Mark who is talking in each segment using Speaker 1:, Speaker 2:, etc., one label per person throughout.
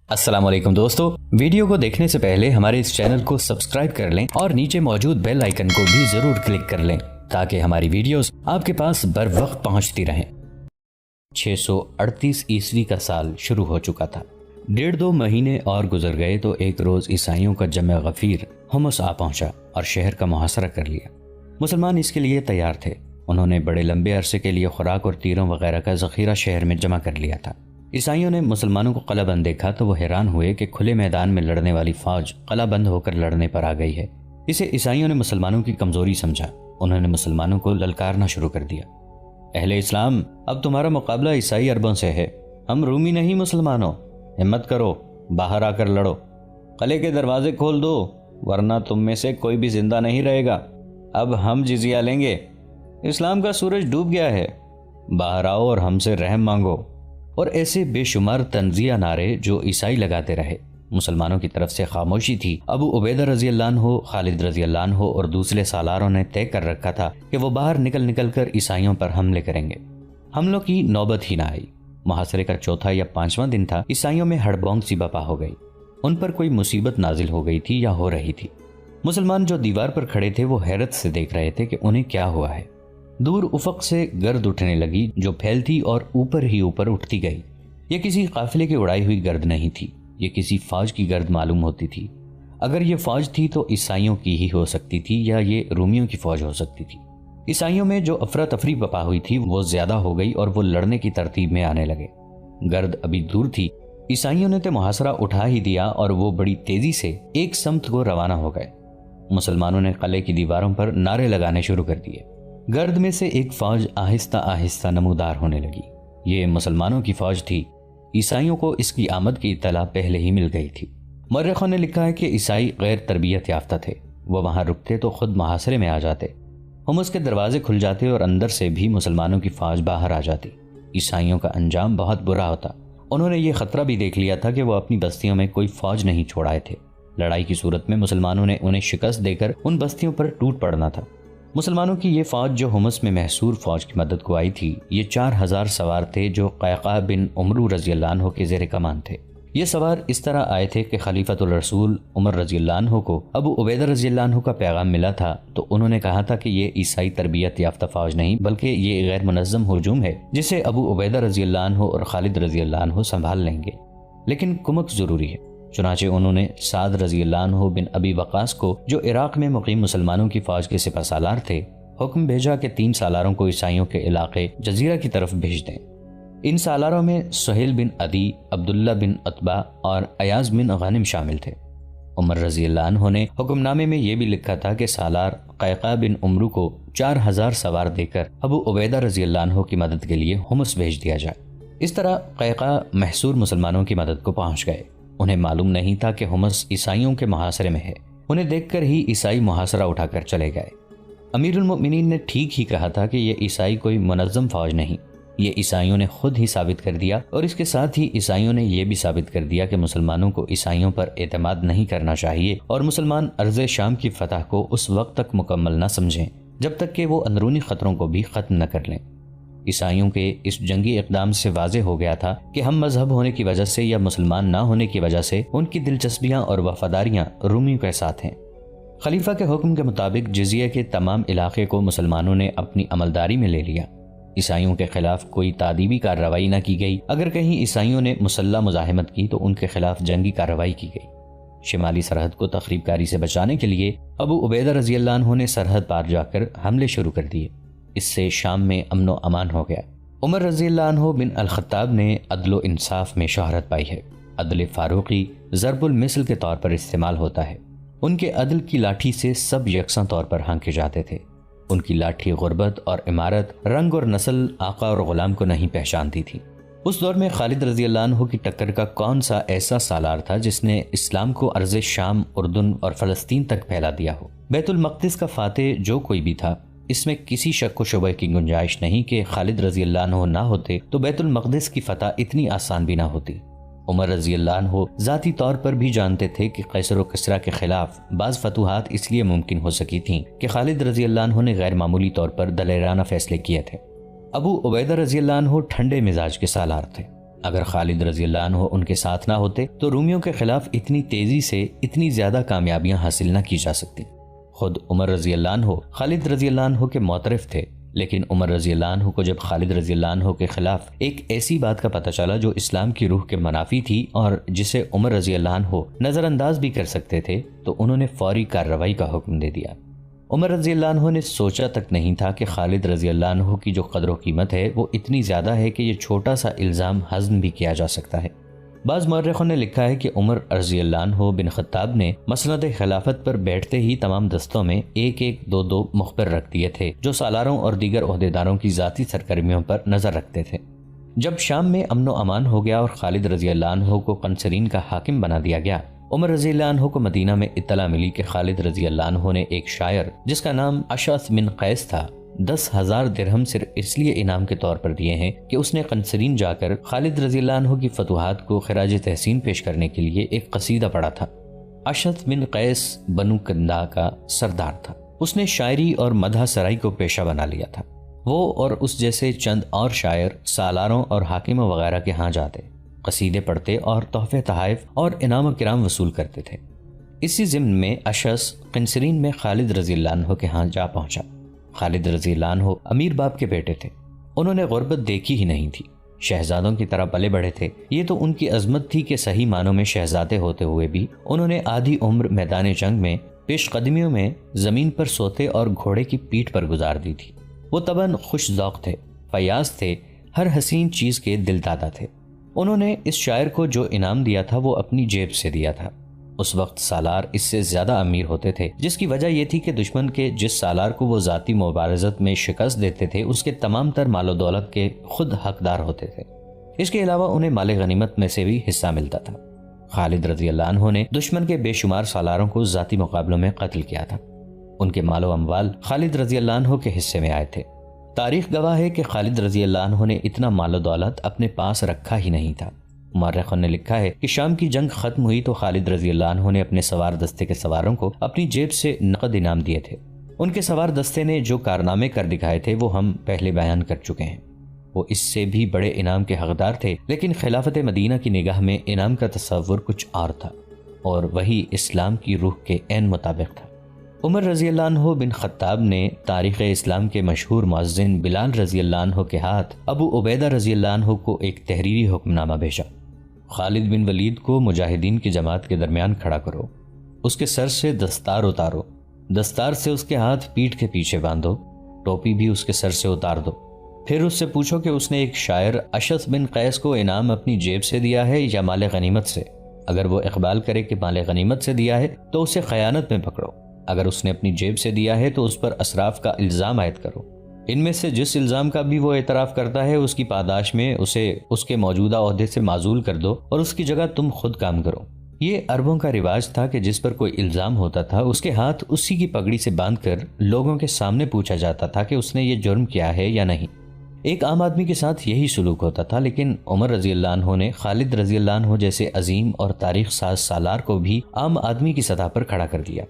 Speaker 1: السلام علیکم دوستو، ویڈیو کو دیکھنے سے پہلے ہمارے اس چینل کو سبسکرائب کر لیں اور نیچے موجود بیل آئیکن کو بھی ضرور کلک کر لیں تاکہ ہماری ویڈیوز آپ کے پاس بر وقت پہنچتی رہیں۔ 638 عیسوی کا سال شروع ہو چکا تھا۔ 1.5-2 مہینے اور گزر گئے تو ایک روز عیسائیوں کا جمع غفیر حمص آ پہنچا اور شہر کا محاصرہ کر لیا۔ مسلمان اس کے لیے تیار تھے۔ انہوں نے بڑے لمبے عرصے کے لیے خوراک اور تیروں وغیرہ کا ذخیرہ شہر میں جمع کر لیا تھا۔ عیسائیوں نے مسلمانوں کو قلعہ بند دیکھا تو وہ حیران ہوئے کہ کھلے میدان میں لڑنے والی فوج قلعہ بند ہو کر لڑنے پر آ گئی ہے۔ اسے عیسائیوں نے مسلمانوں کی کمزوری سمجھا۔ انہوں نے مسلمانوں کو للکارنا شروع کر دیا۔ اہل اسلام، اب تمہارا مقابلہ عیسائی عربوں سے ہے۔ ہم رومی نہیں مسلمانوں، ہمت کرو، باہر آ کر لڑو، قلعے کے دروازے کھول دو ورنہ تم میں سے کوئی بھی زندہ نہیں رہے گا۔ اب ہم جزیہ لیں گے۔ اسلام کا سورج ڈوب گیا ہے، باہر آؤ اور ہم سے رحم مانگو۔ اور ایسے بے شمار تنزیہ نعرے جو عیسائی لگاتے رہے۔ مسلمانوں کی طرف سے خاموشی تھی۔ ابو عبیدہ رضی اللہ عنہ، خالد رضی اللہ عنہ اور دوسرے سالاروں نے طے کر رکھا تھا کہ وہ باہر نکل کر عیسائیوں پر حملے کریں گے۔ حملوں کی نوبت ہی نہ آئی۔ محاصرے کا 4تھا یا 5واں دن تھا، عیسائیوں میں ہڑبونگ سی بپا ہو گئی۔ ان پر کوئی مصیبت نازل ہو گئی تھی یا ہو رہی تھی۔ مسلمان جو دیوار پر کھڑے تھے وہ حیرت سے دیکھ رہے تھے کہ انہیں کیا ہوا ہے۔ دور افق سے گرد اٹھنے لگی جو پھیلتی اور اوپر ہی اوپر اٹھتی گئی۔ یہ کسی قافلے کی اڑائی ہوئی گرد نہیں تھی، یہ کسی فوج کی گرد معلوم ہوتی تھی۔ اگر یہ فوج تھی تو عیسائیوں کی ہی ہو سکتی تھی یا یہ رومیوں کی فوج ہو سکتی تھی۔ عیسائیوں میں جو افراتفری بپا ہوئی تھی وہ زیادہ ہو گئی اور وہ لڑنے کی ترتیب میں آنے لگے۔ گرد ابھی دور تھی، عیسائیوں نے تو محاصرہ اٹھا ہی دیا اور وہ بڑی تیزی سے ایک سمت کو روانہ ہو گئے۔ مسلمانوں نے قلعے کی دیواروں پر نعرے لگانے شروع کر دیے۔ گرد میں سے ایک فوج آہستہ آہستہ نمودار ہونے لگی۔ یہ مسلمانوں کی فوج تھی۔ عیسائیوں کو اس کی آمد کی اطلاع پہلے ہی مل گئی تھی۔ مورخوں نے لکھا ہے کہ عیسائی غیر تربیت یافتہ تھے۔ وہ وہاں رکتے تو خود محاصرے میں آ جاتے، حمص کے دروازے کھل جاتے اور اندر سے بھی مسلمانوں کی فوج باہر آ جاتی۔ عیسائیوں کا انجام بہت برا ہوتا۔ انہوں نے یہ خطرہ بھی دیکھ لیا تھا کہ وہ اپنی بستیوں میں کوئی فوج نہیں چھوڑائے تھے۔ لڑائی کی صورت میں مسلمانوں نے انہیں شکست دے کر ان بستیوں پر ٹوٹ پڑنا تھا۔ مسلمانوں کی یہ فوج جو حمص میں محصور فوج کی مدد کو آئی تھی، یہ 4000 سوار تھے جو قیقاع بن عمرو رضی اللہ عنہ کے زیر کمان تھے۔ یہ سوار اس طرح آئے تھے کہ خلیفۃ الرسول عمر رضی اللہ عنہ کو ابو عبیدہ رضی اللہ عنہ کا پیغام ملا تھا تو انہوں نے کہا تھا کہ یہ عیسائی تربیت یافتہ فوج نہیں بلکہ یہ غیر منظم ہجوم ہے جسے ابو عبیدہ رضی اللہ عنہ اور خالد رضی اللہ عنہ سنبھال لیں گے، لیکن کمک ضروری ہے۔ چنانچہ انہوں نے سعد رضی اللہ عنہ بن ابی وقاص کو جو عراق میں مقیم مسلمانوں کی فوج کے سپہ سالار تھے، حکم بھیجا کہ 3 سالاروں کو عیسائیوں کے علاقے جزیرہ کی طرف بھیج دیں۔ ان سالاروں میں سہیل بن عدی، عبداللہ بن عتبہ اور ایاز بن غانم شامل تھے۔ عمر رضی اللہ عنہ نے حکم نامے میں یہ بھی لکھا تھا کہ سالار قیقاع بن عمرو کو 4000 سوار دے کر ابو عبیدہ رضی اللہ عنہ کی مدد کے لیے حمص بھیج دیا جائے۔ اس طرح قیقاع محصور مسلمانوں کی مدد کو پہنچ گئے۔ انہیں معلوم نہیں تھا کہ حمص عیسائیوں کے محاصرے میں ہے۔ انہیں دیکھ کر ہی عیسائی محاصرہ اٹھا کر چلے گئے۔ امیر المؤمنین نے ٹھیک ہی کہا تھا کہ یہ عیسائی کوئی منظم فوج نہیں۔ یہ عیسائیوں نے خود ہی ثابت کر دیا اور اس کے ساتھ ہی عیسائیوں نے یہ بھی ثابت کر دیا کہ مسلمانوں کو عیسائیوں پر اعتماد نہیں کرنا چاہیے اور مسلمان ارض شام کی فتح کو اس وقت تک مکمل نہ سمجھیں جب تک کہ وہ اندرونی خطروں کو بھی ختم نہ کر لیں۔ عیسائیوں کے اس جنگی اقدام سے واضح ہو گیا تھا کہ ہم مذہب ہونے کی وجہ سے یا مسلمان نہ ہونے کی وجہ سے ان کی دلچسپیاں اور وفاداریاں رومیوں کے ساتھ ہیں۔ خلیفہ کے حکم کے مطابق جزیہ کے تمام علاقے کو مسلمانوں نے اپنی عملداری میں لے لیا۔ عیسائیوں کے خلاف کوئی تعدیبی کارروائی نہ کی گئی۔ اگر کہیں عیسائیوں نے مسلح مزاحمت کی تو ان کے خلاف جنگی کارروائی کی گئی۔ شمالی سرحد کو تخریب کاری سے بچانے کے لیے ابو عبیدہ رضی اللہ عنہ نے سرحد پار جا کر حملے شروع کر دیے۔ اس سے شام میں امن و امان ہو گیا۔ عمر رضی اللہ عنہ بن الخطاب نے عدل و انصاف میں شہرت پائی ہے۔ عدل فاروقی ضرب المثل کے طور پر استعمال ہوتا ہے۔ ان کے عدل کی لاٹھی سے سب یکساں طور پر ہانکے جاتے تھے۔ ان کی لاٹھی غربت اور عمارت، رنگ اور نسل، آقا اور غلام کو نہیں پہچانتی تھی۔ اس دور میں خالد رضی اللہ عنہ کی ٹکر کا کون سا ایسا سالار تھا جس نے اسلام کو ارض شام، اردن اور فلسطین تک پھیلا دیا ہو؟ بیت المقدس کا فاتح جو کوئی بھی تھا، اس میں کسی شک و شبہ کی گنجائش نہیں کہ خالد رضی اللہ عنہ نہ ہوتے تو بیت المقدس کی فتح اتنی آسان بھی نہ ہوتی۔ عمر رضی اللہ عنہ ذاتی طور پر بھی جانتے تھے کہ قیصر و کسریٰ کے خلاف بعض فتوحات اس لیے ممکن ہو سکی تھیں کہ خالد رضی اللہ عنہ نے غیر معمولی طور پر دلیرانہ فیصلے کیے تھے۔ ابو عبیدہ رضی اللہ عنہ ٹھنڈے مزاج کے سالار تھے۔ اگر خالد رضی اللہ عنہ ان کے ساتھ نہ ہوتے تو رومیوں کے خلاف اتنی تیزی سے اتنی زیادہ کامیابیاں حاصل نہ کی جا سکتی۔ خود عمر رضی اللہ عنہ خالد رضی اللہ عنہ کے معترف تھے، لیکن عمر رضی اللہ عنہ کو جب خالد رضی اللہ عنہ کے خلاف ایک ایسی بات کا پتہ چلا جو اسلام کی روح کے منافی تھی اور جسے عمر رضی اللہ عنہ نظر انداز بھی کر سکتے تھے، تو انہوں نے فوری کارروائی کا حکم دے دیا۔ عمر رضی اللہ عنہ نے سوچا تک نہیں تھا کہ خالد رضی اللہ عنہ کی جو قدر و قیمت ہے وہ اتنی زیادہ ہے کہ یہ چھوٹا سا الزام ہضم بھی کیا جا سکتا ہے۔ بعض مورخوں نے لکھا ہے کہ عمر رضی اللہ عنہ بن خطاب نے مسند خلافت پر بیٹھتے ہی تمام دستوں میں ایک ایک دو دو مخبر رکھ دیے تھے جو سالاروں اور دیگر عہدیداروں کی ذاتی سرگرمیوں پر نظر رکھتے تھے۔ جب شام میں امن و امان ہو گیا اور خالد رضی اللہ عنہ کو قنسرین کا حاکم بنا دیا گیا، عمر رضی اللہ عنہ کو مدینہ میں اطلاع ملی کہ خالد رضی اللہ عنہ نے ایک شاعر جس کا نام اشعث بن قیس تھا 10,000 درہم صرف اس لیے انعام کے طور پر دیے ہیں کہ اس نے قنسرین جا کر خالد رضی اللہ عنہ کی فتوحات کو خراج تحسین پیش کرنے کے لیے ایک قصیدہ پڑھا تھا۔ اشعث بن قیس بنو کندا کا سردار تھا۔ اس نے شاعری اور مدح سرائی کو پیشہ بنا لیا تھا۔ وہ اور اس جیسے چند اور شاعر سالاروں اور حاکموں وغیرہ کے ہاں جاتے، قصیدے پڑھتے اور تحفے تحائف اور انعام و کرام وصول کرتے تھے۔ اسی ضمن میں اشعث قنسرین میں خالد رضی اللہ عنہ کے ہاں جا پہنچا۔ خالد رضی اللہ عنہ امیر باپ کے بیٹے تھے، انہوں نے غربت دیکھی ہی نہیں تھی، شہزادوں کی طرح پلے بڑھے تھے۔ یہ تو ان کی عظمت تھی کہ صحیح معنوں میں شہزادے ہوتے ہوئے بھی انہوں نے آدھی عمر میدان جنگ میں پیش قدمیوں میں زمین پر سوتے اور گھوڑے کی پیٹھ پر گزار دی تھی۔ وہ طبعاً خوش ذوق تھے، فیاض تھے، ہر حسین چیز کے دل دادا تھے۔ انہوں نے اس شاعر کو جو انعام دیا تھا وہ اپنی جیب سے دیا تھا۔ اس وقت سالار اس سے زیادہ امیر ہوتے تھے، جس کی وجہ یہ تھی کہ دشمن کے جس سالار کو وہ ذاتی مبارزت میں شکست دیتے تھے اس کے تمام تر مال و دولت کے خود حقدار ہوتے تھے۔ اس کے علاوہ انہیں مال غنیمت میں سے بھی حصہ ملتا تھا۔ خالد رضی اللہ عنہ نے دشمن کے بے شمار سالاروں کو ذاتی مقابلوں میں قتل کیا تھا۔ ان کے مال و اموال خالد رضی اللہ عنہ کے حصے میں آئے تھے۔ تاریخ گواہ ہے کہ خالد رضی اللہ عنہ نے اتنا مال و دولت اپنے پاس رکھا ہی نہیں تھا۔ مورخوں نے لکھا ہے کہ شام کی جنگ ختم ہوئی تو خالد رضی اللہ عنہ نے اپنے سوار دستے کے سواروں کو اپنی جیب سے نقد انعام دیے تھے۔ ان کے سوار دستے نے جو کارنامے کر دکھائے تھے وہ ہم پہلے بیان کر چکے ہیں۔ وہ اس سے بھی بڑے انعام کے حقدار تھے، لیکن خلافت مدینہ کی نگاہ میں انعام کا تصور کچھ اور تھا، اور وہی اسلام کی روح کے عین مطابق تھا۔ عمر رضی اللہ عنہ بن خطاب نے تاریخ اسلام کے مشہور مؤذن بلال رضی اللہ عنہ کے ہاتھ ابو عبیدہ رضی اللہ عنہ کو ایک تحریری حکم نامہ بھیجا۔ خالد بن ولید کو مجاہدین کی جماعت کے درمیان کھڑا کرو، اس کے سر سے دستار اتارو، دستار سے اس کے ہاتھ پیٹھ کے پیچھے باندھو، ٹوپی بھی اس کے سر سے اتار دو۔ پھر اس سے پوچھو کہ اس نے ایک شاعر اشعث بن قیس کو انعام اپنی جیب سے دیا ہے یا مال غنیمت سے۔ اگر وہ اقبال کرے کہ مال غنیمت سے دیا ہے تو اسے خیانت میں پکڑو، اگر اس نے اپنی جیب سے دیا ہے تو اس پر اسراف کا الزام عائد کرو۔ ان میں سے جس الزام کا بھی وہ اعتراف کرتا ہے اس کی پاداش میں اسے اس کے موجودہ عہدے سے معزول کر دو اور اس کی جگہ تم خود کام کرو۔ یہ عربوں کا رواج تھا کہ جس پر کوئی الزام ہوتا تھا اس کے ہاتھ اسی کی پگڑی سے باندھ کر لوگوں کے سامنے پوچھا جاتا تھا کہ اس نے یہ جرم کیا ہے یا نہیں۔ ایک عام آدمی کے ساتھ یہی سلوک ہوتا تھا، لیکن عمر رضی اللہ عنہ نے خالد رضی اللہ عنہ جیسے عظیم اور تاریخ ساز سالار کو بھی عام آدمی کی سطح پر کھڑا کر دیا۔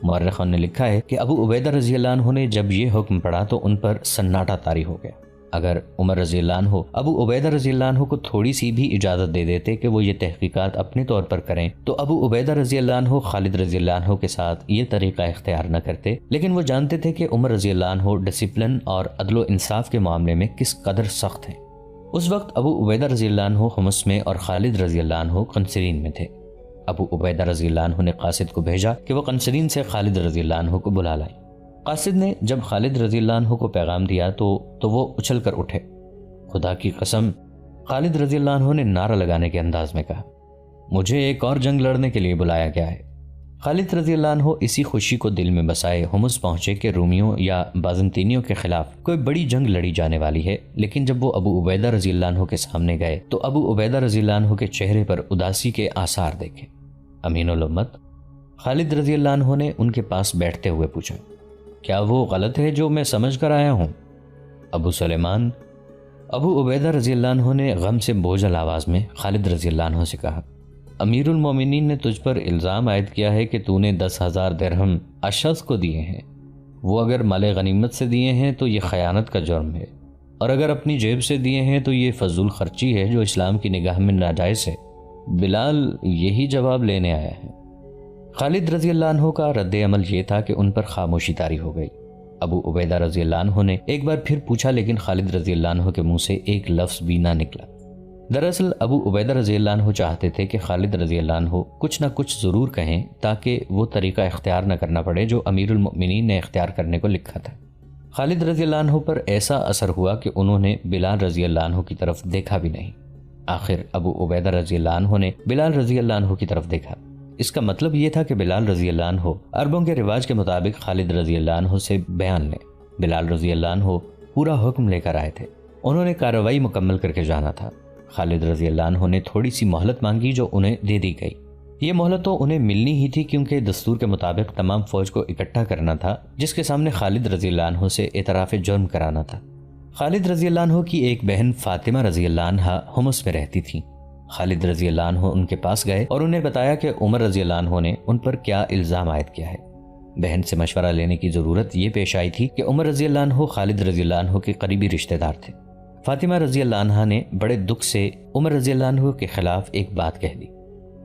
Speaker 1: مورخوں نے لکھا ہے کہ ابو عبیدہ رضی اللہ عنہ نے جب یہ حکم پڑھا تو ان پر سناٹا طاری ہو گیا۔ اگر عمر رضی اللہ عنہ ابو عبیدہ رضی اللہ عنہ کو تھوڑی سی بھی اجازت دے دیتے کہ وہ یہ تحقیقات اپنے طور پر کریں تو ابو عبیدہ رضی اللہ عنہ خالد رضی اللہ عنہ کے ساتھ یہ طریقہ اختیار نہ کرتے، لیکن وہ جانتے تھے کہ عمر رضی اللہ عنہ ڈسپلن اور عدل و انصاف کے معاملے میں کس قدر سخت ہیں۔ اس وقت ابو عبیدہ رضی اللہ عنہ حمص میں اور خالد رضی اللہ عنہ قنسرین میں تھے۔ ابو عبیدہ رضی اللہ عنہ نے قاصد کو بھیجا کہ وہ قنسرین سے خالد رضی اللہ عنہ کو بلا لائے۔ قاصد نے جب خالد رضی اللہ عنہ کو پیغام دیا تو وہ اچھل کر اٹھے۔ خدا کی قسم، خالد رضی اللہ عنہ نے نعرہ لگانے کے انداز میں کہا، مجھے ایک اور جنگ لڑنے کے لیے بلایا گیا ہے۔ خالد رضی اللہ عنہ اسی خوشی کو دل میں بسائے حمص پہنچے کہ رومیوں یا بازنطینیوں کے خلاف کوئی بڑی جنگ لڑی جانے والی ہے، لیکن جب وہ ابو عبیدہ رضی اللہ عنہ کے سامنے گئے تو ابو عبیدہ رضی اللہ عنہ کے چہرے پر اداسی کے آثار دیکھے۔ امین الامت خالد رضی اللہ عنہ نے ان کے پاس بیٹھتے ہوئے پوچھا، کیا وہ غلط ہے جو میں سمجھ کر آیا ہوں؟ ابو سلیمان، ابو عبیدہ رضی اللہ عنہ نے غم سے بوجھل آواز میں خالد رضی اللہ عنہ سے کہا، امیر المومنین نے تجھ پر الزام عائد کیا ہے کہ تو نے 10,000 درہم اشعث کو دیے ہیں۔ وہ اگر مال غنیمت سے دیے ہیں تو یہ خیانت کا جرم ہے۔ اور اگر اپنی جیب سے دیے ہیں تو یہ فضول خرچی ہے جو اسلام کی نگاہ میں ناجائز ہے۔ بلال یہی جواب لینے آیا ہے۔ خالد رضی اللہ عنہ کا رد عمل یہ تھا کہ ان پر خاموشی طاری ہو گئی۔ ابو عبیدہ رضی اللہ عنہ نے ایک بار پھر پوچھا، لیکن خالد رضی اللہ عنہ کے منہ سے ایک لفظ بھی نہ نکلا۔ دراصل ابو عبیدہ رضی اللہ عنہ چاہتے تھے کہ خالد رضی اللہ عنہ کچھ نہ کچھ ضرور کہیں تاکہ وہ طریقہ اختیار نہ کرنا پڑے جو امیر المؤمنین نے اختیار کرنے کو لکھا تھا۔ خالد رضی اللہ عنہ پر ایسا اثر ہوا کہ انہوں نے بلال رضی اللہ عنہ کی طرف دیکھا بھی نہیں۔ آخر ابو عبیدہ رضی اللہ عنہ نے بلال رضی اللہ عنہ کی طرف دیکھا۔ اس کا مطلب یہ تھا کہ بلال رضی اللہ عنہ عربوں کے رواج کے مطابق خالد رضی اللہ عنہ سے بیان لیں۔ بلال رضی اللہ عنہ پورا حکم لے کر آئے تھے، انہوں نے کارروائی مکمل کر کے جانا تھا۔ خالد رضی اللہ عنہ نے تھوڑی سی مہلت مانگی جو انہیں دے دی گئی۔ یہ مہلت تو انہیں ملنی ہی تھی کیونکہ دستور کے مطابق تمام فوج کو اکٹھا کرنا تھا جس کے سامنے خالد رضی اللہ عنہ سے اعتراف جرم کرانا تھا۔ خالد رضی اللہ عنہ کی ایک بہن فاطمہ رضی اللہ عنہ حمص میں رہتی تھی۔ خالد رضی اللہ عنہ ان کے پاس گئے اور انہیں بتایا کہ عمر رضی اللہ عنہ نے ان پر کیا الزام عائد کیا ہے۔ بہن سے مشورہ لینے کی ضرورت یہ پیش آئی تھی کہ عمر رضی اللہ عنہ خالد رضی اللہ عنہ کے قریبی رشتہ دار تھے۔ فاطمہ رضی اللہ عنہ نے بڑے دکھ سے عمر رضی اللہ عنہ کے خلاف ایک بات کہہ دی۔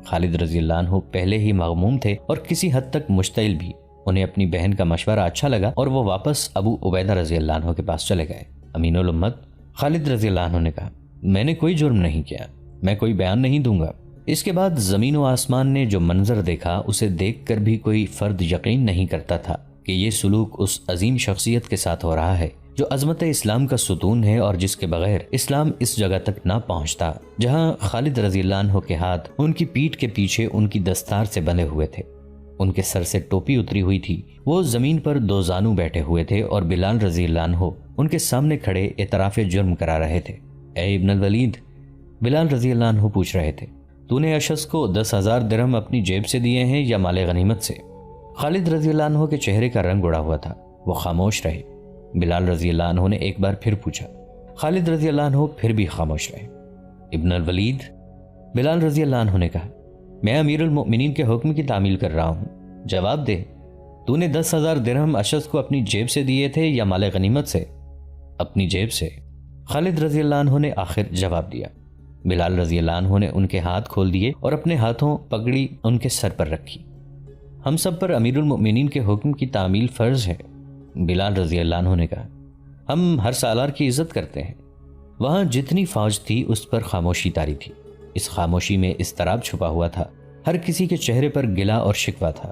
Speaker 1: خالد رضی اللہ عنہ پہلے ہی مغموم تھے اور کسی حد تک مشتعل بھی۔ انہیں اپنی بہن کا مشورہ اچھا لگا اور وہ واپس ابو عبیدہ رضی اللہ عنہ کے پاس چلے گئے۔ امین الامت خالد رضی اللہ عنہ نے کہا، میں نے کوئی جرم نہیں کیا، میں کوئی بیان نہیں دوں گا۔ اس کے بعد زمین و آسمان نے جو منظر دیکھا اسے دیکھ کر بھی کوئی فرد یقین نہیں کرتا تھا کہ یہ سلوک اس عظیم شخصیت کے ساتھ ہو رہا ہے جو عظمت اسلام کا ستون ہے اور جس کے بغیر اسلام اس جگہ تک نہ پہنچتا جہاں خالد رضی اللہ عنہ کے ہاتھ ان کی پیٹھ کے پیچھے ان کی دستار سے بندھے ہوئے تھے، ان کے سر سے ٹوپی اتری ہوئی تھی، وہ زمین پر دو زانو بیٹھے ہوئے تھے اور بلال رضی اللہ عنہ ان کے سامنے کھڑے اعتراف جرم کرا رہے تھے۔ اے ابن الولید، بلال رضی اللہ عنہ پوچھ رہے تھے، تو نے اشعث کو 10,000 درہم اپنی جیب سے دیے ہیں یا مال غنیمت سے؟ خالد رضی اللہ عنہ کے چہرے کا رنگ اڑا ہوا تھا، وہ خاموش رہے۔ بلال رضی اللہ عنہ نے ایک بار پھر پوچھا، خالد رضی اللہ عنہ پھر بھی خاموش رہے۔ ابن الولید، بلال رضی اللہ عنہ نے کہا، میں امیر المؤمنین کے حکم کی تعمیل کر رہا ہوں، جواب دے، تو نے 10,000 درہم اشعث کو اپنی جیب سے دیے تھے یا مال غنیمت سے؟ اپنی جیب سے، خالد رضی اللہ عنہ نے آخر جواب دیا۔ بلال رضی اللہ عنہ نے ان کے ہاتھ کھول دیے اور اپنے ہاتھوں پگڑی ان کے سر پر رکھی۔ ہم سب پر امیر المؤمنین کے حکم کی تعمیل فرض ہے، بلال رضی اللہ عنہ نے کہا، ہم ہر سالار کی عزت کرتے ہیں۔ وہاں جتنی فوج تھی اس پر خاموشی طاری تھی۔ اس خاموشی میں اضطراب چھپا ہوا تھا، ہر کسی کے چہرے پر گلہ اور شکوہ تھا۔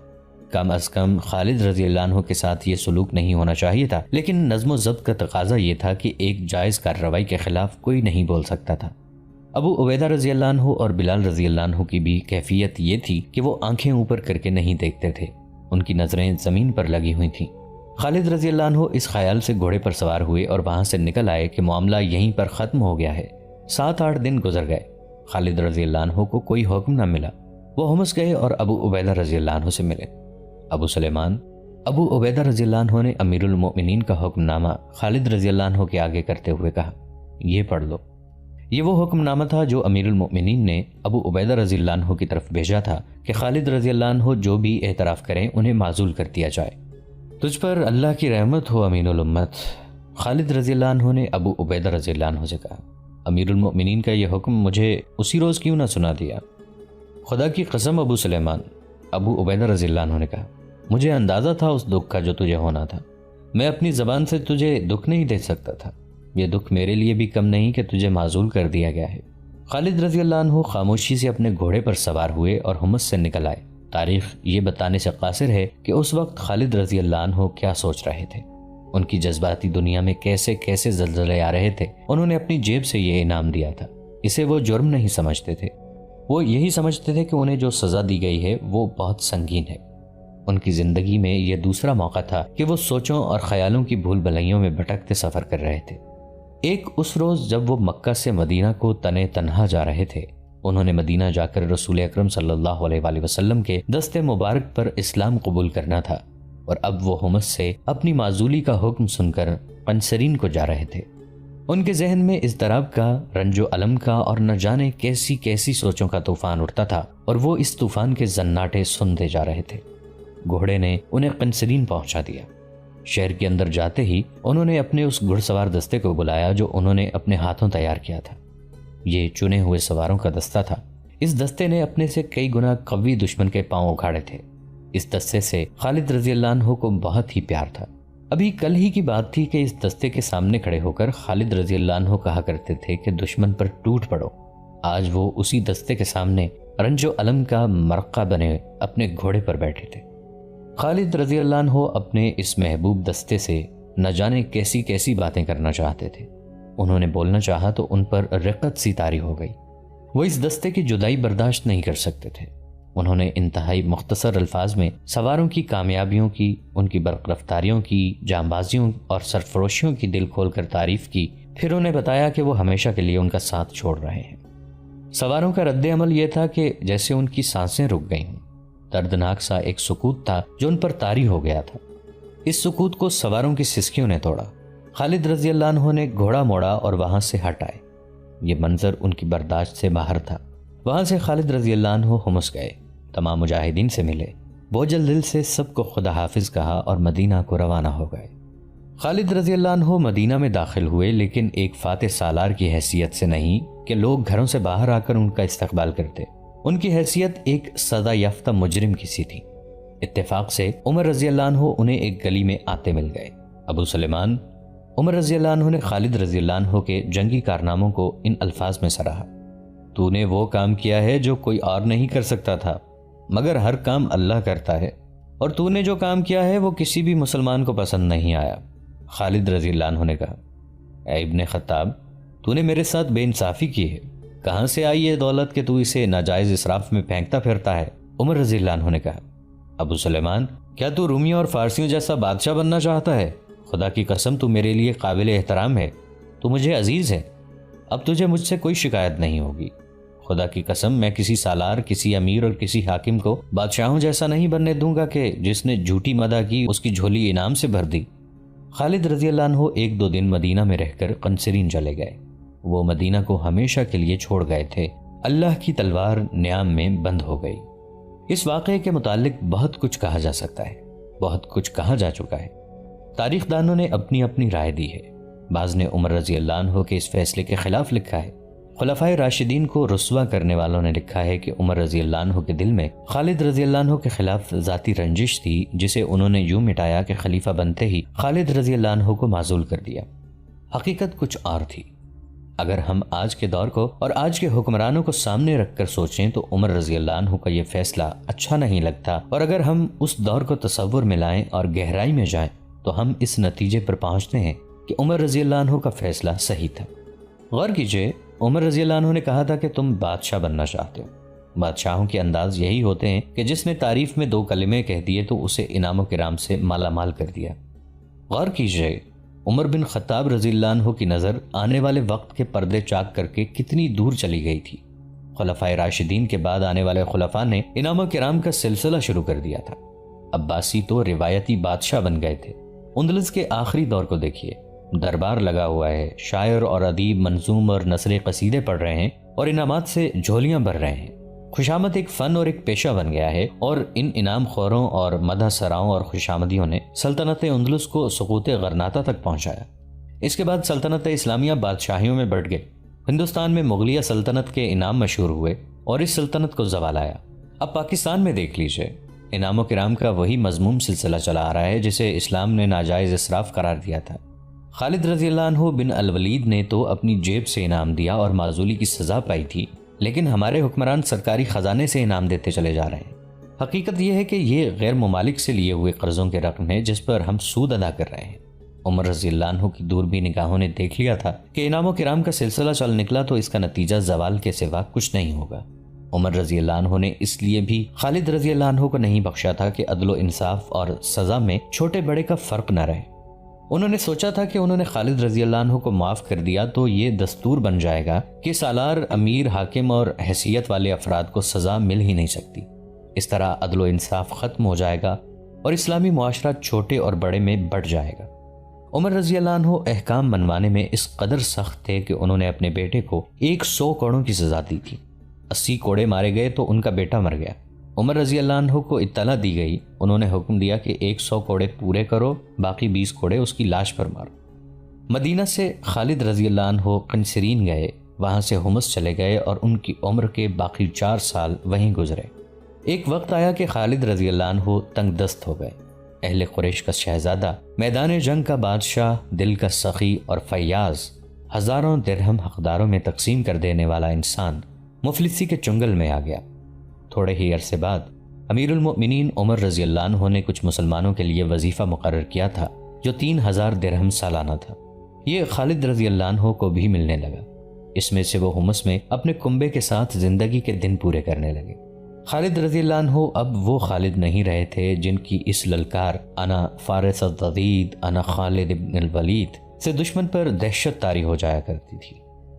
Speaker 1: کم از کم خالد رضی اللہ عنہ کے ساتھ یہ سلوک نہیں ہونا چاہیے تھا، لیکن نظم و ضبط کا تقاضا یہ تھا کہ ایک جائز کارروائی کے خلاف کوئی نہیں بول سکتا تھا۔ ابو عبیدہ رضی اللہ عنہ اور بلال رضی اللہ عنہ کی بھی کیفیت یہ تھی کہ وہ آنکھیں اوپر کر کے نہیں دیکھتے تھے، ان کی نظریں زمین پر لگی ہوئی تھیں۔ خالد رضی اللہ عنہ اس خیال سے گھوڑے پر سوار ہوئے اور وہاں سے نکل آئے کہ معاملہ یہیں پر ختم ہو گیا ہے۔ 7-8 دن گزر گئے، خالد رضی اللہ عنہ کو کوئی حکم نہ ملا۔ وہ حمص گئے اور ابو عبیدہ رضی اللہ عنہ سے ملے۔ ابو سلیمان، ابو عبیدہ رضی اللہ عنہ نے امیر المؤمنین کا حکم نامہ خالد رضی اللہ عنہ کے آگے کرتے ہوئے کہا، یہ پڑھ لو۔ یہ وہ حکم نامہ تھا جو امیر المؤمنین نے ابو عبیدہ رضی اللہ عنہ کی طرف بھیجا تھا کہ خالد رضی اللہ عنہ جو بھی اعتراف کریں انہیں معزول کر دیا جائے۔ تجھ پر اللہ کی رحمت ہو امین الامت، خالد رضی اللہ عنہ نے ابو عبیدہ رضی اللہ عنہ سے کہا، امیر المؤمنین کا یہ حکم مجھے اسی روز کیوں نہ سنا دیا؟ خدا کی قسم ابو سلیمان، ابو عبیدہ رضی اللہ عنہ نے کہا، مجھے اندازہ تھا اس دکھ کا جو تجھے ہونا تھا، میں اپنی زبان سے تجھے دکھ نہیں دے سکتا تھا، یہ دکھ میرے لیے بھی کم نہیں کہ تجھے معزول کر دیا گیا ہے۔ خالد رضی اللہ عنہ خاموشی سے اپنے گھوڑے پر سوار ہوئے اور حمص سے نکل آئے۔ تاریخ یہ بتانے سے قاصر ہے کہ اس وقت خالد رضی اللہ عنہ کیا سوچ رہے تھے، ان کی جذباتی دنیا میں کیسے کیسے زلزلے آ رہے تھے۔ انہوں نے اپنی جیب سے یہ انعام دیا تھا، اسے وہ جرم نہیں سمجھتے تھے، وہ یہی سمجھتے تھے کہ انہیں جو سزا دی گئی ہے وہ بہت سنگین ہے۔ ان کی زندگی میں یہ دوسرا موقع تھا کہ وہ سوچوں اور خیالوں کی بھول بھلائیوں میں بھٹکتے سفر کر رہے تھے۔ ایک اس روز جب وہ مکہ سے مدینہ کو تنے تنہا جا رہے تھے، انہوں نے مدینہ جا کر رسول اکرم صلی اللہ علیہ وآلہ وسلم کے دست مبارک پر اسلام قبول کرنا تھا، اور اب وہ حمص سے اپنی معزولی کا حکم سن کر قنسرین کو جا رہے تھے۔ ان کے ذہن میں اضطراب کا، رنج و الم کا اور نہ جانے کیسی کیسی سوچوں کا طوفان اٹھتا تھا، اور وہ اس طوفان کے زناٹے سنتے جا رہے تھے۔ گھوڑے نے انہیں قنسرین پہنچا دیا۔ شہر کے اندر جاتے ہی انہوں نے اپنے اس گھڑ سوار دستے کو بلایا جو انہوں نے اپنے ہاتھوں تیار کیا تھا۔ یہ چنے ہوئے سواروں کا دستہ تھا۔ اس دستے نے اپنے سے کئی گنا قوی دشمن کے پاؤں اکھاڑے تھے۔ اس دستے سے خالد رضی اللہ عنہ کو بہت ہی پیار تھا۔ ابھی کل ہی کی بات تھی کہ اس دستے کے سامنے کھڑے ہو کر خالد رضی اللہ عنہ کہا کرتے تھے کہ دشمن پر ٹوٹ پڑو۔ آج وہ اسی دستے کے سامنے رنج و علم کا مرقع بنے اپنے گھوڑے پر بیٹھے تھے۔ خالد رضی اللہ عنہ اپنے اس محبوب دستے سے نہ جانے کیسی کیسی باتیں کرنا چاہتے تھے۔ انہوں نے بولنا چاہا تو ان پر رقت سی طاری ہو گئی۔ وہ اس دستے کی جدائی برداشت نہیں کر سکتے تھے۔ انہوں نے انتہائی مختصر الفاظ میں سواروں کی کامیابیوں کی، ان کی برق رفتاریوں کی، جانبازیوں اور سرفروشیوں کی دل کھول کر تعریف کی، پھر انہیں بتایا کہ وہ ہمیشہ کے لیے ان کا ساتھ چھوڑ رہے ہیں۔ سواروں کا رد عمل یہ تھا کہ جیسے ان کی سانسیں رک گئی ہوں۔ دردناک سا ایک سکوت تھا جو ان پر طاری ہو گیا تھا۔ اس سکوت کو سواروں کی سسکیوں نے توڑا۔ خالد رضی اللہ عنہ نے گھوڑا موڑا اور وہاں سے ہٹ آئے۔ یہ منظر ان کی برداشت سے باہر تھا۔ وہاں سے خالد رضی اللہ عنہ ہمس گئے، تمام مجاہدین سے ملے، بوجھل دل سے سب کو خدا حافظ کہا اور مدینہ کو روانہ ہو گئے۔ خالد رضی اللہ عنہ مدینہ میں داخل ہوئے، لیکن ایک فاتح سالار کی حیثیت سے نہیں کہ لوگ گھروں سے باہر آ کر ان کا استقبال کرتے۔ ان کی حیثیت ایک سزا یافتہ مجرم کی سی تھی۔ اتفاق سے عمر رضی اللہ عنہ انہیں ایک گلی میں آتے مل گئے۔ ابو سلیمان، عمر رضی اللہ عنہ نے خالد رضی اللہ عنہ کے جنگی کارناموں کو ان الفاظ میں سراہا: تو نے وہ کام کیا ہے جو کوئی اور نہیں کر سکتا تھا، مگر ہر کام اللہ کرتا ہے، اور تو نے جو کام کیا ہے وہ کسی بھی مسلمان کو پسند نہیں آیا۔ خالد رضی اللہ عنہ نے کہا: اے ابن خطاب، تو نے میرے ساتھ بے انصافی کی ہے۔ کہاں سے آئی یہ دولت کہ تو اسے ناجائز اسراف میں پھینکتا پھرتا ہے؟ عمر رضی اللہ عنہ نے کہا: ابو سلیمان، کیا تو رومیوں اور فارسیوں جیسا بادشاہ بننا چاہتا ہے؟ خدا کی قسم تو میرے لیے قابل احترام ہے، تو مجھے عزیز ہے، اب تجھے مجھ سے کوئی شکایت نہیں ہوگی۔ خدا کی قسم میں کسی سالار، کسی امیر اور کسی حاکم کو بادشاہوں جیسا نہیں بننے دوں گا کہ جس نے جھوٹی مدح کی اس کی جھولی انعام سے بھر دی۔ خالد رضی اللہ عنہ ایک دو دن مدینہ میں رہ کر قنسرین چلے گئے۔ وہ مدینہ کو ہمیشہ کے لیے چھوڑ گئے تھے۔ اللہ کی تلوار نیام میں بند ہو گئی۔ اس واقعے کے متعلق بہت کچھ کہا جا سکتا ہے، بہت کچھ کہا جا چکا ہے۔ تاریخ دانوں نے اپنی اپنی رائے دی ہے۔ بعض نے عمر رضی اللہ عنہ کے اس فیصلے کے خلاف لکھا ہے۔ خلفائے راشدین کو رسوا کرنے والوں نے لکھا ہے کہ عمر رضی اللہ عنہ کے دل میں خالد رضی اللہ عنہ کے خلاف ذاتی رنجش تھی، جسے انہوں نے یوں مٹایا کہ خلیفہ بنتے ہی خالد رضی اللہ عنہ کو معزول کر دیا۔ حقیقت کچھ اور تھی۔ اگر ہم آج کے دور کو اور آج کے حکمرانوں کو سامنے رکھ کر سوچیں تو عمر رضی اللہ عنہ کا یہ فیصلہ اچھا نہیں لگتا، اور اگر ہم اس دور کو تصور میں لائیں اور گہرائی میں جائیں تو ہم اس نتیجے پر پہنچتے ہیں کہ عمر رضی اللہ عنہ کا فیصلہ صحیح تھا۔ غور کیجئے، عمر رضی اللہ عنہ نے کہا تھا کہ تم بادشاہ بننا چاہتے ہو۔ بادشاہوں کے انداز یہی ہوتے ہیں کہ جس نے تعریف میں دو کلمے کہہ دیے تو اسے انعام و کرام سے مالا مال کر دیا۔ غور کیجئے، عمر بن خطاب رضی اللہ عنہ کی نظر آنے والے وقت کے پردے چاک کر کے کتنی دور چلی گئی تھی۔ خلفائے راشدین کے بعد آنے والے خلفاء نے انعام و کرام کا سلسلہ شروع کر دیا تھا۔ عباسی تو روایتی بادشاہ بن گئے تھے۔ اندلس کے آخری دور کو دیکھیے، دربار لگا ہوا ہے، شاعر اور ادیب منظوم اور نثر قصیدے پڑھ رہے ہیں اور انعامات سے جھولیاں بھر رہے ہیں۔ خوشامد ایک فن اور ایک پیشہ بن گیا ہے، اور ان انعام خوروں اور مدح سراؤں اور خوشامدیوں نے سلطنت اندلس کو سقوط غرناطہ تک پہنچایا۔ اس کے بعد سلطنت اسلامیہ بادشاہیوں میں بڑھ گئے۔ ہندوستان میں مغلیہ سلطنت کے انعام مشہور ہوئے اور اس سلطنت کو زوال آیا۔ اب پاکستان میں دیکھ لیجئے، انعام و کرام کا وہی مذموم سلسلہ چلا آ رہا ہے جسے اسلام نے ناجائز اسراف قرار دیا تھا۔ خالد رضی اللہ عنہ بن الولید نے تو اپنی جیب سے انعام دیا اور معزولی کی سزا پائی تھی، لیکن ہمارے حکمران سرکاری خزانے سے انعام دیتے چلے جا رہے ہیں۔ حقیقت یہ ہے کہ یہ غیر ممالک سے لیے ہوئے قرضوں کے رقم ہے جس پر ہم سود ادا کر رہے ہیں۔ عمر رضی اللہ عنہ کی دوربین نگاہوں نے دیکھ لیا تھا کہ انعام و کرام کا سلسلہ چل نکلا تو اس کا نتیجہ زوال کے سوا کچھ نہیں ہوگا۔ عمر رضی اللہ عنہ نے اس لیے بھی خالد رضی اللہ عنہ کو نہیں بخشا تھا کہ عدل و انصاف اور سزا میں چھوٹے بڑے کا فرق نہ رہے۔ انہوں نے سوچا تھا کہ انہوں نے خالد رضی اللہ عنہ کو معاف کر دیا تو یہ دستور بن جائے گا کہ سالار، امیر، حاکم اور حیثیت والے افراد کو سزا مل ہی نہیں سکتی۔ اس طرح عدل و انصاف ختم ہو جائے گا اور اسلامی معاشرہ چھوٹے اور بڑے میں بٹ جائے گا۔ عمر رضی اللہ عنہ احکام منوانے میں اس قدر سخت تھے کہ انہوں نے اپنے بیٹے کو 100 کوڑوں کی سزا دی تھی۔ 80 کوڑے مارے گئے تو ان کا بیٹا مر گیا۔ عمر رضی اللہ عنہ کو اطلاع دی گئی۔ انہوں نے حکم دیا کہ 100 کوڑے پورے کرو، باقی 20 کوڑے اس کی لاش پر مارو۔ مدینہ سے خالد رضی اللہ عنہ قنسرین گئے، وہاں سے حمص چلے گئے اور ان کی عمر کے باقی 4 سال وہیں گزرے۔ ایک وقت آیا کہ خالد رضی اللہ عنہ تنگ دست ہو گئے۔ اہل قریش کا شہزادہ، میدان جنگ کا بادشاہ، دل کا سخی اور فیاض، ہزاروں درہم حقداروں میں تقسیم کر دینے والا انسان مفلسی کے چنگل میں آ گیا۔ تھوڑے ہی عرصے بعد امیر المؤمنین عمر رضی اللہ عنہ نے کچھ مسلمانوں کے لیے وظیفہ مقرر کیا تھا جو 3000 درہم سالانہ تھا۔ یہ خالد رضی اللہ عنہ کو بھی ملنے لگا۔ اس میں سے وہ حمص میں اپنے کنبے کے ساتھ زندگی کے دن پورے کرنے لگے۔ خالد رضی اللہ عنہ اب وہ خالد نہیں رہے تھے جن کی اس للکار انا فارس الضدید انا خالد ابن الولید سے دشمن پر دہشت طاری ہو جایا کرتی تھی۔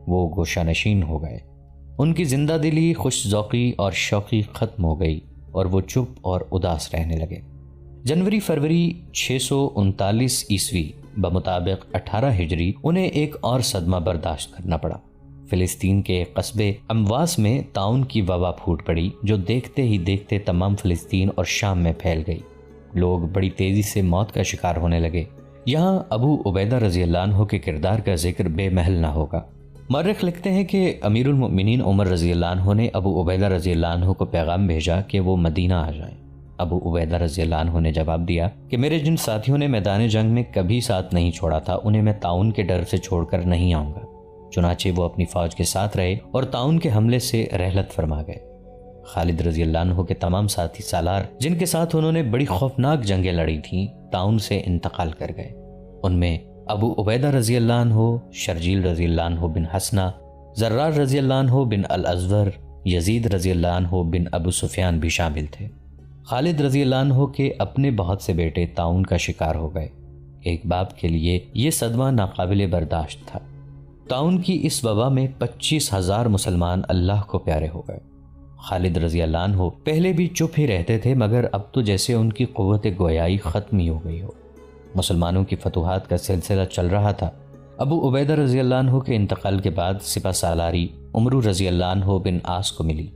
Speaker 1: وہ گوشہ نشین ہو گئے، ان کی زندہ دلی، خوش ذوقی اور شوقی ختم ہو گئی اور وہ چپ اور اداس رہنے لگے۔ جنوری فروری 639 عیسوی بمطابق 18 ہجری انہیں ایک اور صدمہ برداشت کرنا پڑا۔ فلسطین کے ایک قصبے امواس میں طاعون کی وبا پھوٹ پڑی جو دیکھتے ہی دیکھتے تمام فلسطین اور شام میں پھیل گئی۔ لوگ بڑی تیزی سے موت کا شکار ہونے لگے۔ یہاں ابو عبیدہ رضی اللہ عنہ کے کردار کا ذکر بے محل نہ ہوگا۔ مورخ لکھتے ہیں کہ امیر المؤمنین عمر رضی اللہ عنہ نے ابو عبیدہ رضی اللہ عنہ کو پیغام بھیجا کہ وہ مدینہ آ جائیں۔ ابو عبیدہ رضی اللہ عنہ نے جواب دیا کہ میرے جن ساتھیوں نے میدان جنگ میں کبھی ساتھ نہیں چھوڑا تھا انہیں میں طاعون کے ڈر سے چھوڑ کر نہیں آؤں گا۔ چنانچہ وہ اپنی فوج کے ساتھ رہے اور طاعون کے حملے سے رحلت فرما گئے۔ خالد رضی اللہ عنہ کے تمام ساتھی سالار جن کے ساتھ انہوں نے بڑی خوفناک جنگیں لڑی تھیں طاعون سے انتقال کر گئے۔ ان میں ابو عبیدہ رضی اللہ عنہ، شرجیل رضی اللہ عنہ بن حسنہ، زرار رضی اللہ عنہ بن الازور، یزید رضی اللہ عنہ بن ابو سفیان بھی شامل تھے۔ خالد رضی اللہ عنہ کے اپنے بہت سے بیٹے طاعون کا شکار ہو گئے۔ ایک باپ کے لیے یہ صدمہ ناقابل برداشت تھا۔ طاعون کی اس وبا میں 25,000 مسلمان اللہ کو پیارے ہو گئے۔ خالد رضی اللہ عنہ پہلے بھی چپ ہی رہتے تھے مگر اب تو جیسے ان کی قوت گویائی ختم ہی ہو گئی ہو۔ مسلمانوں کی فتوحات کا سلسلہ چل رہا تھا۔ ابو عبیدہ رضی اللہ عنہ کے انتقال کے بعد سپہ سالاری عمرو رضی اللہ عنہ بن عاص کو ملی۔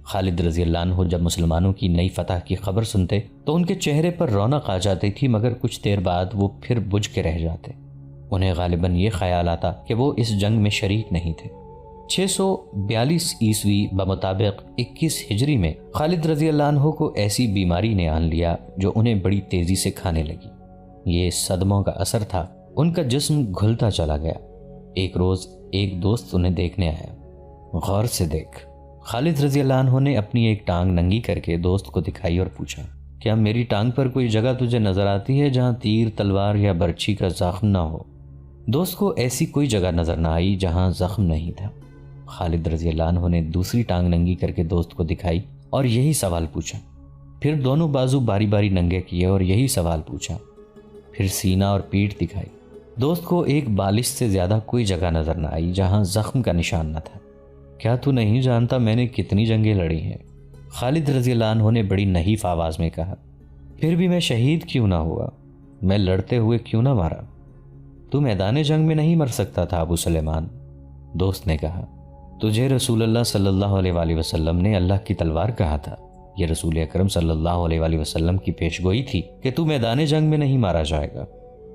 Speaker 1: خالد رضی اللہ عنہ جب مسلمانوں کی نئی فتح کی خبر سنتے تو ان کے چہرے پر رونق آ جاتی تھی مگر کچھ دیر بعد وہ پھر بجھ کے رہ جاتے۔ انہیں غالباً یہ خیال آتا کہ وہ اس جنگ میں شریک نہیں تھے۔ 642 عیسوی بمطابق 21 ہجری میں خالد رضی اللہ عنہ کو ایسی بیماری نے آن لیا جو انہیں بڑی تیزی سے کھانے لگی۔ یہ صدموں کا اثر تھا، ان کا جسم گھلتا چلا گیا۔ ایک روز ایک دوست انہیں دیکھنے آیا۔ غور سے دیکھ، خالد رضی اللہ عنہ نے اپنی ایک ٹانگ ننگی کر کے دوست کو دکھائی اور پوچھا، کیا میری ٹانگ پر کوئی جگہ تجھے نظر آتی ہے جہاں تیر، تلوار یا برچھی کا زخم نہ ہو؟ دوست کو ایسی کوئی جگہ نظر نہ آئی جہاں زخم نہیں تھا۔ خالد رضی اللہ عنہ نے دوسری ٹانگ ننگی کر کے دوست کو دکھائی اور یہی سوال پوچھا۔ پھر دونوں بازو باری باری ننگے کیے اور یہی سوال پوچھا۔ پھر سینہ اور پیٹھ دکھائی۔ دوست کو ایک بالش سے زیادہ کوئی جگہ نظر نہ آئی جہاں زخم کا نشان نہ تھا۔ کیا تو نہیں جانتا میں نے کتنی جنگیں لڑی ہیں؟ خالد رضی اللہ عنہ نے بڑی نحیف آواز میں کہا۔ پھر بھی میں شہید کیوں نہ ہوا؟ میں لڑتے ہوئے کیوں نہ مارا؟ تو میدان جنگ میں نہیں مر سکتا تھا ابو سلیمان؟ دوست نے کہا، تجھے رسول اللہ صلی اللہ علیہ وآلہ وسلم نے اللہ کی تلوار کہا تھا۔ یہ رسول اکرم صلی اللہ علیہ وآلہ وسلم کی پیشگوئی تھی کہ تو میدان جنگ میں نہیں مارا جائے گا۔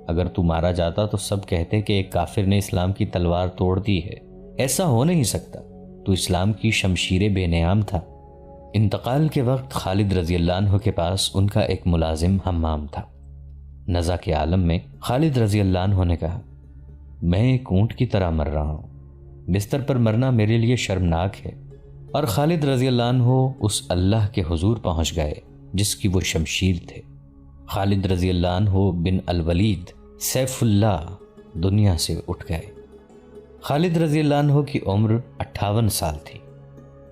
Speaker 1: اگر تو مارا جاتا تو سب کہتے کہ ایک کافر نے اسلام کی تلوار توڑ دی ہے۔ ایسا ہو نہیں سکتا، تو اسلام کی شمشیر بے نیام تھا۔ انتقال کے وقت خالد رضی اللہ عنہ کے پاس ان کا ایک ملازم حمام تھا۔ نزع کے عالم میں خالد رضی اللہ عنہ نے کہا، میں ایک اونٹ کی طرح مر رہا ہوں، بستر پر مرنا میرے لیے شرمناک ہے۔ اور خالد رضی اللہ عنہ اس اللہ کے حضور پہنچ گئے جس کی وہ شمشیر تھے۔ خالد رضی اللہ عنہ بن الولید سیف اللہ دنیا سے اٹھ گئے۔ خالد رضی اللہ عنہ کی عمر 58 سال تھی۔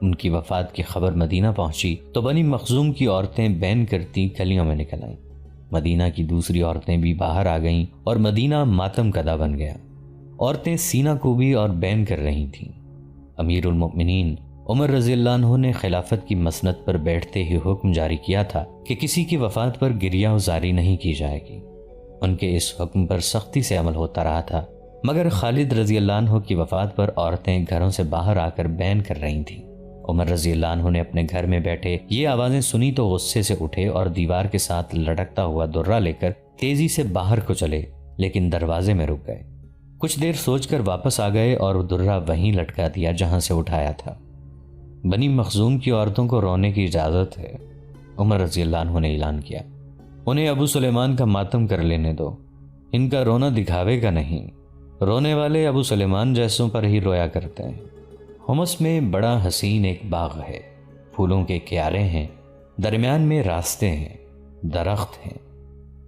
Speaker 1: ان کی وفات کی خبر مدینہ پہنچی تو بنی مخزوم کی عورتیں بین کرتی گلیوں میں نکل آئیں۔ مدینہ کی دوسری عورتیں بھی باہر آ گئیں اور مدینہ ماتم کدا بن گیا۔ عورتیں سینہ کوبی اور بین کر رہی تھیں۔ امیر المؤمنین عمر رضی اللہ عنہ نے خلافت کی مسند پر بیٹھتے ہی حکم جاری کیا تھا کہ کسی کی وفات پر گریہ وزاری نہیں کی جائے گی۔ ان کے اس حکم پر سختی سے عمل ہوتا رہا تھا، مگر خالد رضی اللہ عنہ کی وفات پر عورتیں گھروں سے باہر آ کر بین کر رہی تھیں۔ عمر رضی اللہ عنہ نے اپنے گھر میں بیٹھے یہ آوازیں سنی تو غصے سے اٹھے اور دیوار کے ساتھ لٹکتا ہوا درہ لے کر تیزی سے باہر کو چلے، لیکن دروازے میں رک گئے۔ کچھ دیر سوچ کر واپس آ گئے اور درہ وہیں لٹکا دیا جہاں سے اٹھایا تھا۔ بنی مخزوم کی عورتوں کو رونے کی اجازت ہے، عمر رضی اللہ عنہ نے اعلان کیا۔ انہیں ابو سلیمان کا ماتم کر لینے دو، ان کا رونا دکھاوے کا نہیں، رونے والے ابو سلیمان جیسوں پر ہی رویا کرتے ہیں۔ حمص میں بڑا حسین ایک باغ ہے، پھولوں کے کیارے ہیں، درمیان میں راستے ہیں، درخت ہیں۔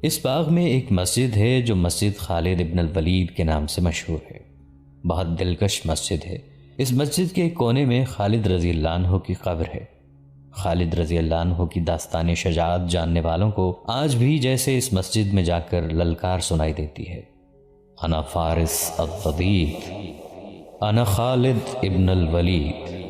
Speaker 1: اس باغ میں ایک مسجد ہے جو مسجد خالد ابن الولید کے نام سے مشہور ہے، بہت دلکش مسجد ہے۔ اس مسجد کے ایک کونے میں خالد رضی اللہ عنہ کی قبر ہے۔ خالد رضی اللہ عنہ کی داستان شجاعت جاننے والوں کو آج بھی جیسے اس مسجد میں جا کر للکار سنائی دیتی ہے، انا فارس الضدید، انا خالد ابن الولید۔